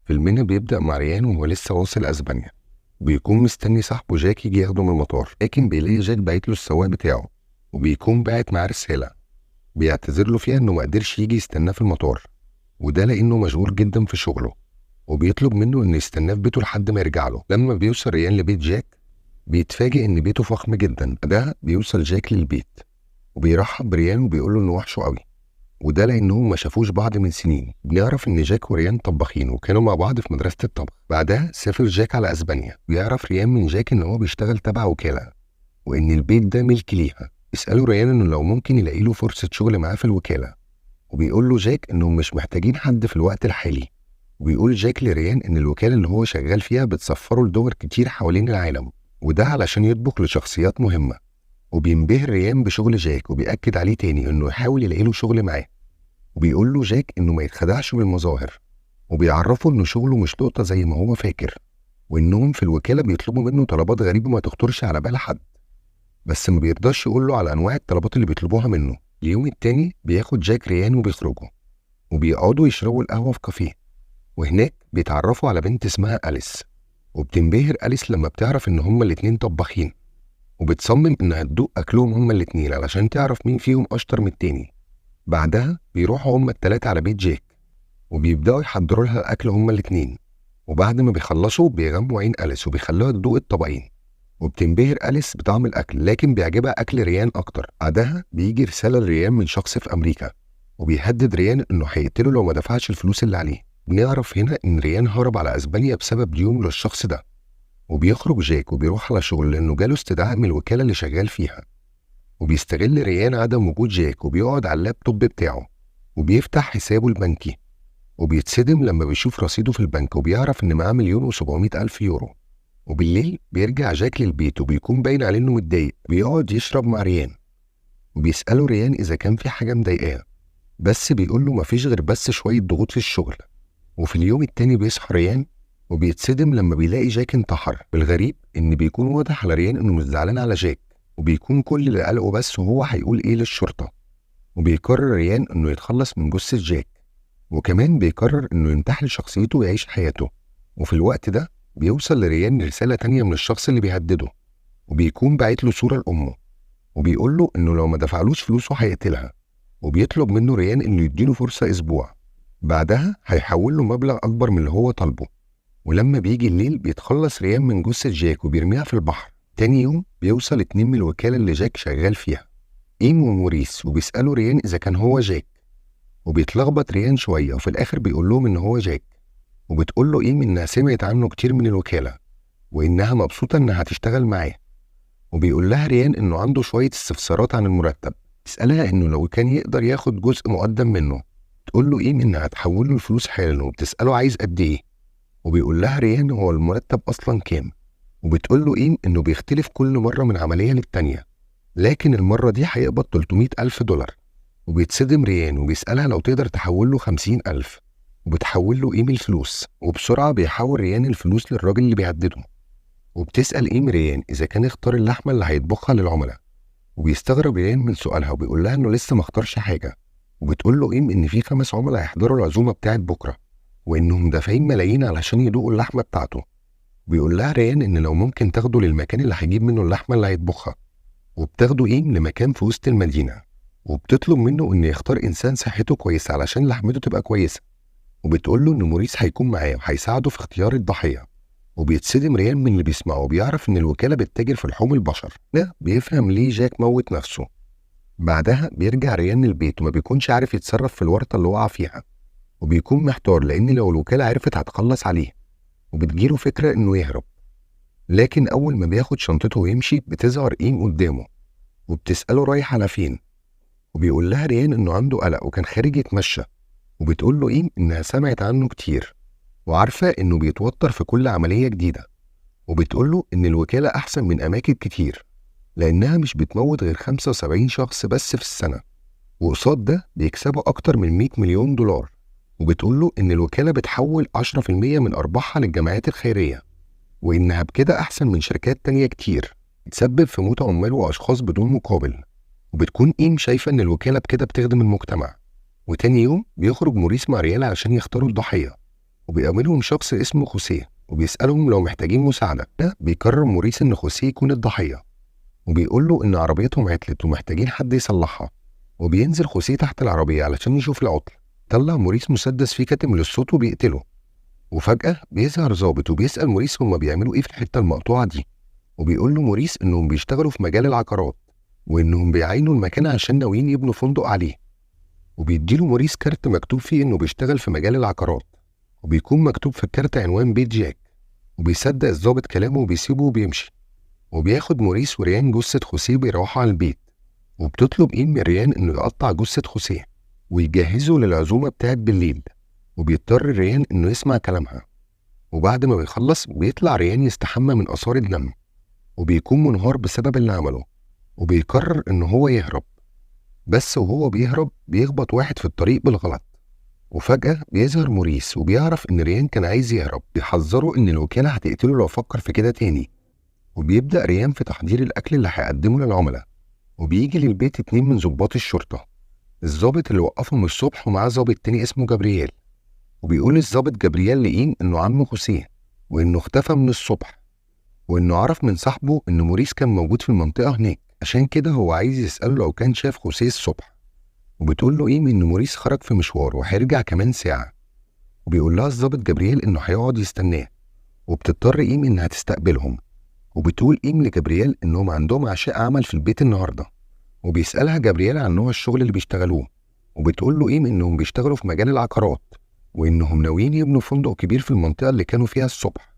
فيلمنا بيبدأ مع ريان وهو لسه واصل أسبانيا. بيكون مستني صاحبه جاك يجي ياخده من المطار، لكن بيلاقي جاك باعت له السواق بتاعه، وبيكون باعت معاه رسالة بيعتذر له فيها إنه مقدرش يجي يستناه في المطار، وده لأنه مشغول جدا في شغله، وبيطلب منه إنه يستناه في بيته لحد ما يرجع له. لما بيوصل ريان لبيت جاك بيتفاجئ إن بيته فخم جدا. ده بيوصل جاك للبيت وبيرحب بريان وبيقول له إنه وحشه قوي، وده لأنهم ما شافوش بعض من سنين. بنعرف إن جاك وريان طباخين وكانوا مع بعض في مدرسة الطبخ. بعدها سافر جاك على أسبانيا. بيعرف ريان من جاك إن هو بيشتغل تبع وكالة وإن البيت ده ملك ليها. يسأله ريان إنه لو ممكن يلاقي له فرصة شغل معاه في الوكالة، وبيقول له جاك إنهم مش محتاجين حد في الوقت الحالي. وبيقول جاك لريان إن الوكالة اللي هو شغال فيها بتسفره لدول كتير حوالين العالم، وده علشان يطبخ لشخصيات مهمة. وبينبهر ريان بشغل جاك وبيأكد عليه تاني إنه يحاول يلاقي له شغل معاه، وبيقول له جاك إنه ما يتخدعش بالمظاهر، وبيعرفه إنه شغله مش نقطة زي ما هو فاكر، وإنهم في الوكالة بيطلبوا منه طلبات غريبة ما تخطرش على بال حد، بس ما بيرضاش يقول له على أنواع الطلبات اللي بيطلبوها منه. اليوم التاني بياخد جاك ريان وبيخرجوا وبيقعدوا يشربوا القهوة في كافيه، وهناك بيتعرفوا على بنت اسمها أليس. وبتنبهر أليس لما بتعرف إن هما الاتنين طباخين، وبتصمم إنها تدوق أكلهم هما الاتنين علشان تعرف مين فيهم أشطر من التاني. بعدها بيروحوا هما التلاتة على بيت جاك وبيبدأوا يحضروا لها الأكل هما الاتنين، وبعد ما بيخلصوا بيغموا عين أليس وبيخلوها تدوق الطبقين، وبتنبهر أليس بطعم الأكل لكن بيعجبها أكل ريان أكتر. بعدها بيجي رسالة لريان من شخص في أمريكا وبيهدد ريان إنه هيقتله لو ما دفعش الفلوس اللي عليه. بنعرف هنا إن ريان هرب على أسبانيا بسبب ديون للشخص ده. وبيخرج جاك وبيروح على شغل لأنه جاله استدعاء من الوكالة اللي شغال فيها، وبيستغل ريان عدم وجود جاك وبيقعد على اللابتوب بتاعه وبيفتح حسابه البنكي، وبيتصدم لما بيشوف رصيده في البنك وبيعرف إن معاه 1,700,000 يورو. وبالليل بيرجع جاك للبيت وبيكون باين عليه إنه متضايق. بيقعد يشرب مع ريان وبيسأله ريان إذا كان في حاجة مضايقاه، بس بيقول له مفيش غير بس شوية ضغوط في الشغل. وفي اليوم التاني بيصحى ريان وبيتصدم لما بيلاقي جاك انتحر. الغريب إن بيكون واضح على ريان إنه مش زعلان على جاك، وبيكون كل اللي قلقه بس وهو هيقول إيه للشرطة. وبيقرر ريان إنه يتخلص من جثة جاك، وكمان بيقرر إنه ينتحل شخصيته ويعيش حياته. وفي الوقت ده بيوصل لريان رسالة تانية من الشخص اللي بيهدده، وبيكون باعت له صورة لأمه وبيقول له إنه لو ما دفعلوش فلوسه هيقتلها، وبيطلب منه ريان إنه يديله فرصة أسبوع، بعدها هيحول له مبلغ أكبر من اللي هو طالبه. ولما بيجي الليل بيتخلص ريان من جثة جاك وبيرميها في البحر. تاني يوم بيوصل 2 من الوكالة اللي جاك شغال فيها، إيم وموريس، وبيسألوا ريان إذا كان هو جاك، وبيتلخبط ريان شوية وفي الآخر بيقول لهم إن هو جاك. وبتقول له إيم إنها سمعت عنه كتير من الوكالة وإنها مبسوطة إنها هتشتغل معاه. وبيقول لها ريان إنه عنده شوية استفسارات عن المرتب، تسألها إنه لو كان يقدر ياخد جزء مقدم منه. تقول له إيم إنها هتحول له الفلوس حالا وبتسأله عايز قد إيه، وبيقول لها ريان هو المرتب أصلا كام. وبتقول له إيم إنه بيختلف كل مرة من عملية للتانية، لكن المرة دي هيقبض 300,000 دولار. وبيتصدم ريان وبيسألها لو تقدر تحول له 50,000، وبتحول له إيم الفلوس. وبسرعة بيحول ريان الفلوس للراجل اللي بيهدده. وبتسأل إيم ريان إذا كان اختار اللحمة اللي هيطبخها للعملاء، وبيستغرب ريان من سؤالها وبيقول لها إنه لسه ما اختارش حاجة. وبتقول له إيم إن في 5 عملاء هيحضروا العزومة بتاعت بكرة، وإنهم دافعين ملايين علشان يدوقوا اللحمة بتاعته. بيقول لها ريان إن لو ممكن تاخده للمكان اللي هيجيب منه اللحمة اللي هيطبخها، وبتاخده إيم لمكان في وسط المدينة، وبتطلب منه إنه يختار إنسان صحته كويسة علشان لحمته تبقى كويسة. وبتقول له إن موريس هيكون معاه وهيساعده في اختيار الضحية. وبيتصدم ريان من اللي بيسمعه وبيعرف إن الوكالة بتتاجر في لحوم البشر. ده بيفهم ليه جاك موت نفسه. بعدها بيرجع ريان البيت وما بيكونش عارف يتصرف في الورطة اللي وقع فيها، وبيكون محتار لأن لو الوكالة عرفت هتخلص عليه. وبتجيله فكرة إنه يهرب، لكن أول ما بياخد شنطته ويمشي بتظهر إيم قدامه وبتسأله رايح على فين. وبيقول لها ريان إنه عنده قلق وكان خارج يتمشى. وبتقول له إيم إنها سمعت عنه كتير وعارفة إنه بيتوتر في كل عملية جديدة. وبتقول له إن الوكالة أحسن من أماكن كتير لأنها مش بتموت غير 75 شخص بس في السنة، وقصاد ده بيكسبوا أكتر من 100 مليون دولار. وبتقول له إن الوكالة بتحول 10% من أرباحها للجمعيات الخيرية، وإنها بكده أحسن من شركات تانية كتير تسبب في موت عمال وأشخاص بدون مقابل. وبتكون إيم شايفة إن الوكالة بكده بتخدم المجتمع. وتاني يوم بيخرج موريس مع ريال علشان يختاروا الضحية، وبيقابلهم شخص اسمه خوسيه وبيسألهم لو محتاجين مساعدة. ده بيقرر موريس إن خوسيه يكون الضحية، وبيقول له إن عربيتهم عطلت ومحتاجين حد يصلحها. وبينزل خوسيه تحت العربية علشان يشوف العطل. طلع موريس مسدس فيه كاتم للصوت وبيقتله. وفجأة بيظهر ظابط وبيسأل موريس هما بيعملوا إيه في الحتة المقطوعة دي، وبيقول له موريس إنهم بيشتغلوا في مجال العقارات، وإنهم بيعينوا المكان عشان ناويين يبنوا فندق عليه. وبيديله موريس كارت مكتوب فيه إنه بيشتغل في مجال العقارات، وبيكون مكتوب في الكارت عنوان بيت جاك. وبيصدق الظابط كلامه وبيسيبه وبيمشي. وبياخد موريس وريان جثة خوسيه وبيروحوا على البيت. وبتطلب من ريان إنه يقطع جثة خوسيه ويجهزه للعزومة بتاعت بالليل. وبيضطر ريان إنه يسمع كلامها. وبعد ما بيخلص بيطلع ريان يستحمى من آثار الدم، وبيكون منهار بسبب اللي عمله. وبيقرر إنه هو يهرب، بس وهو بيهرب بيخبط واحد في الطريق بالغلط. وفجأة بيظهر موريس وبيعرف إن ريان كان عايز يهرب، بيحذره إن الوكالة هتقتله لو فكر في كده تاني. وبيبدأ ريان في تحضير الأكل اللي هيقدمه للعملاء. وبيجي للبيت 2 من ضباط الشرطة، الضابط اللي وقفهم الصبح ومعاه ضابط تاني اسمه جابرييل. وبيقول الضابط جابرييل لإيم إنه عم خوسيه، وإنه اختفى من الصبح، وإنه عرف من صاحبه إن موريس كان موجود في المنطقة هناك، عشان كده هو عايز يسأله لو كان شاف خوسيه الصبح. وبتقول له إيم إن موريس خرج في مشوار وهيرجع كمان ساعة. وبيقول لها الضابط جابرييل إنه هيقعد يستناه. وبتضطر إيم إنها تستقبلهم. وبتقول إيم لجابرييل إنهم عندهم عشاء عمل في البيت النهاردة. وبيسألها جابرييل عن نوع الشغل اللي بيشتغلوه. وبتقول له إيم إنهم بيشتغلوا في مجال العقارات، وإنهم ناويين يبنوا فندق كبير في المنطقة اللي كانوا فيها الصبح.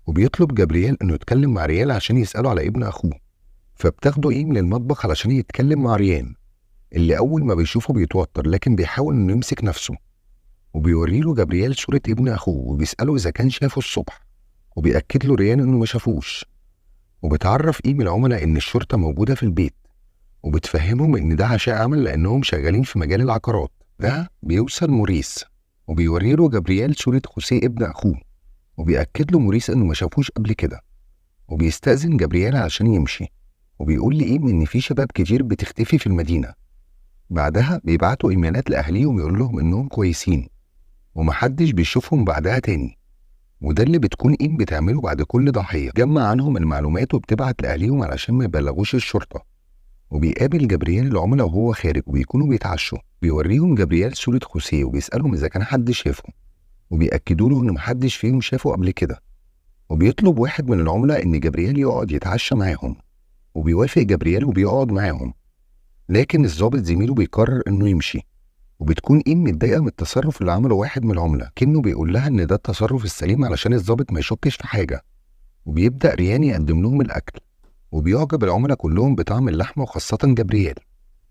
وبيطلب جابرييل إنه يتكلم مع ريان عشان يسأله على ابن أخوه. فبتاخده إيم للمطبخ علشان يتكلم مع ريان، اللي أول ما بيشوفه بيتوتر لكن بيحاول إنه يمسك نفسه. وبيوريله جابرييل صورة ابن أخوه وبيسأله إذا كان شافه الصبح، وبيأكد له ريان إنه ما شافوش. وبتعرف إيم العملاء إن الشرطة موجودة في البيت، وبتفهمهم إن ده عشاء عمل لأنهم شغالين في مجال العقارات. ده بيوصل موريس وبيوريله جابرييل صورة خوسيه ابن أخوه، وبيأكد له موريس إنه ما شافوش قبل كده. وبيستأذن جابرييل علشان يمشي، وبيقول لإيم إن في شباب كتير بتختفي في المدينة. بعدها بيبعتوا إيميلات لأهليهم يقول لهم إنهم كويسين ومحدش بيشوفهم بعدها تاني. وده اللي بتكون إيم بتعمله بعد كل ضحية، جمع عنهم المعلومات وبتبعت لأهليهم علشان ما يبلغوش الشرطة. وبيقابل جابرييل العملاء وهو خارج وبيكونوا بيتعشوا. بيوريهم جابرييل صورة خوسيه وبيسألهم إذا كان حد شافه، وبيأكدوا له إن محدش فيهم شافه قبل كده. وبيطلب واحد من العملاء إن جابرييل يقعد يتعشى معاهم، وبيوافق جابرييل وبيقعد معاهم. لكن الضابط زميله بيقرر إنه يمشي. وبتكون إيم متضايقة من التصرف اللي عمله واحد من العملاء، كأنه بيقول لها إن ده التصرف السليم علشان الضابط ما يشكش في حاجة. وبيبدأ ريان يقدم لهم الأكل، وبيعجب العملاء كلهم بطعم اللحمة وخاصة جابرييل.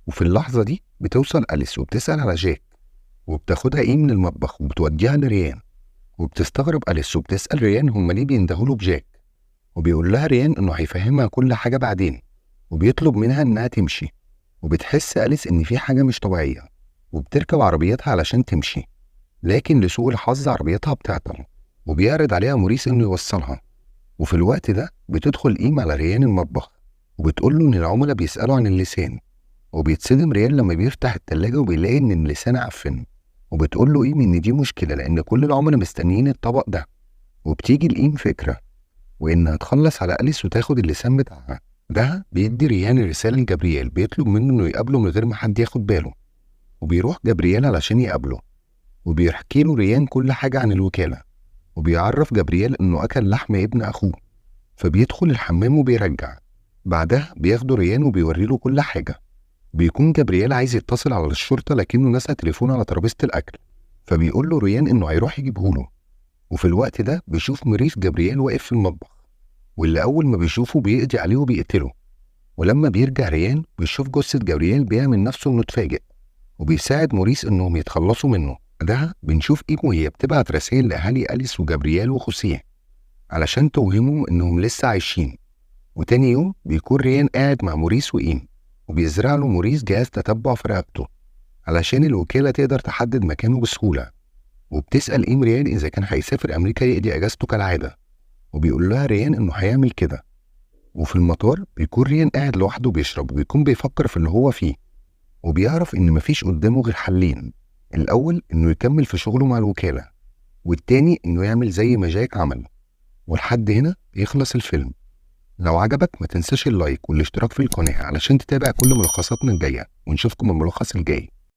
وفي اللحظة دي بتوصل أليس وبتسأل على جاك، وبتاخدها إيم للمطبخ وبتوديها لريان. وبتستغرب أليس وبتسأل ريان هما ليه بيندهوا له بجاك، وبيقول لها ريان إنه هيفهمها كل حاجة بعدين، وبيطلب منها إنها تمشي. وبتحس أليس إن في حاجة مش طبيعية، وبتركب عربيتها علشان تمشي. لكن لسوء الحظ عربيتها بتعطل، وبيعرض عليها موريس إنه يوصلها. وفي الوقت ده بتدخل إيم على ريان المطبخ، وبتقول له إن العملاء بيسألوا عن اللسان. وبيتصدم ريان لما بيفتح التلاجة وبيلاقي إن اللسان عفن. وبتقول له إيم إن دي مشكلة لأن كل العملاء مستنيين الطبق ده. وبتيجي لإيم فكرة، وإنها تخلص على أليس وتاخد اللسان بتاعها. ده بيدي ريان رسالة لجابرييل بيطلب منه إنه يقابله من غير ما حد ياخد باله. وبيروح جابرييل علشان يقابله، وبيحكي له ريان كل حاجة عن الوكالة. وبيعرف جابرييل إنه أكل لحم ابن أخوه. فبيدخل الحمام وبيرجع. بعدها بياخدوا ريان وبيوري له كل حاجة. بيكون جابرييل عايز يتصل على الشرطة لكنه نسى تليفونه على ترابيزة الأكل، فبيقول له ريان إنه هيروح يجيبهوله. وفي الوقت ده بيشوف موريس جابرييل واقف في المطبخ، واللي أول ما بيشوفه بيقضي عليه وبيقتله. ولما بيرجع ريان بيشوف جثة جابرييل بيعمل نفسه إنه اتفاجئ، وبيساعد موريس إنهم يتخلصوا منه. بعدها بنشوف إيم وهي بتبعت رسائل لأهالي أليس وجابرييل وخوسيه علشان توهمهم إنهم لسه عايشين. وتاني يوم بيكون ريان قاعد مع موريس وإيم، وبيزرع له موريس جهاز تتبع في رقبته علشان الوكالة تقدر تحدد مكانه بسهولة. وبتسأل إيم ريان إذا كان هيسافر أمريكا يقضي أجازته كالعادة، وبيقول لها ريان إنه هيعمل كده. وفي المطار بيكون ريان قاعد لوحده بيشرب، وبيكون بيفكر في اللي هو فيه، وبيعرف إن مفيش قدامه غير حلين. الأول إنه يكمل في شغله مع الوكالة، والتاني إنه يعمل زي ما جاك عمل. ولحد هنا يخلص الفيلم. لو عجبك ما تنساش اللايك والاشتراك في القناة علشان تتابع كل ملخصاتنا الجاية، ونشوفكم الملخص الجاي.